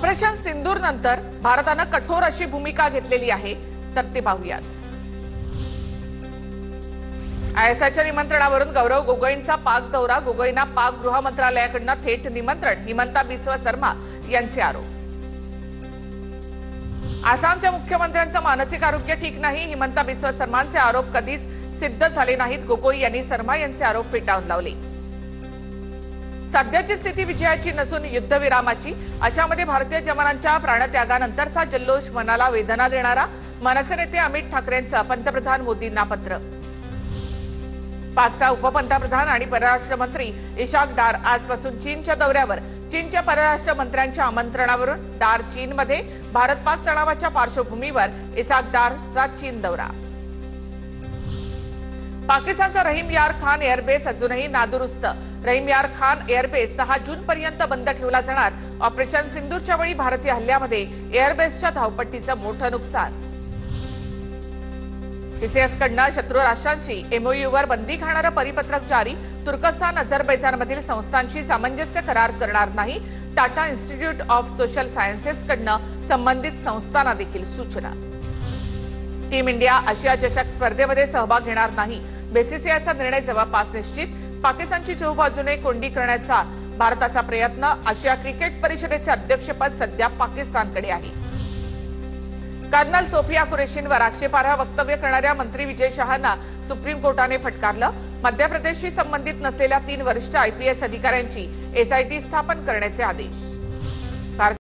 Operation सिंदूर नंतर भारतानं कठोर अशी भूमिका घेतलेली आहे, तर ते पाहूयात। आयएसआयच्या निमंत्रणावरून गौरव गोगोईंचा पाक दौरा, गोगोईंना पाक गृह मंत्रालयाकडून थेट निमंत्रण, हिमंता बिस्वा शर्मा यांचे आरोप। आसामच्या मुख्यमंत्र्यांचं मानसिक आरोग्य ठीक नाही, हिमंता बिस्वा शर्मांचे आरोप कधीच सिद्ध झाले नाहीत, गोगोई यांनी शर्मा यांचे आरोप फेटाळून लावले। सध्याची स्थिती विजयाची नसून युद्धविरामाची, अशामध्ये भारतीय जवानांच्या प्राणत्यागानंतरचा जल्लोष मनाला वेदना देणारा, मनसे नेते अमित ठाकरेंचं पंतप्रधान मोदींना पत्र। पाकचा उपपंतप्रधान आणि परराष्ट्र मंत्री इशाक डार आजपासून चीनच्या दौऱ्यावर, चीनच्या परराष्ट्र मंत्र्यांच्या आमंत्रणावरून डार चीनमध्ये, भारत पाक तणावाच्या पार्श्वभूमीवर इशाक डारचा चीन दौरा। पाकिस्तानचा रहीम यार खान एअरबेस अजूनही नादुरुस्त, रहीम यार खान एअरबेस 6 जून पर्यंत बंद ठेवला जाणार। ऑपरेशन सिंदूरच्या वेळी भारतीय हल्ल्यामध्ये एअरबेसच्या धावपट्टीचं मोठं नुकसान। टीसीएसकडनं शत्रू राष्ट्रांशी एमओयूवर बंदी घालणारं परिपत्रक जारी, तुर्कस्तान अझरबैजानमधील संस्थांशी सामंजस्य करार करणार नाही, टाटा इन्स्टिट्यूट ऑफ सोशल सायन्सेसकडनं संबंधित संस्थांना देखील सूचना। टीम इंडिया आशिया चषक स्पर्धेमध्ये सहभाग घेणार नाही, बीसीसीआयचा निर्णय जवळपास निश्चित। पाकिस्तानची चहूबाजूने कोंडी करण्याचा भारताचा प्रयत्न, आशिया क्रिकेट परिषदेचे अध्यक्षपद सध्या पाकिस्तानकडे आहे। कर्नल सोफिया कुरेशींवर आक्षेपार्ह वक्तव्य करणाऱ्या मंत्री विजय शहांना सुप्रीम कोर्टाने फटकारलं, मध्य प्रदेशशी संबंधित नसलेल्या 3 वरिष्ठ आयपीएस अधिकाऱ्यांची एसआयटी स्थापन करण्याचे आदेश।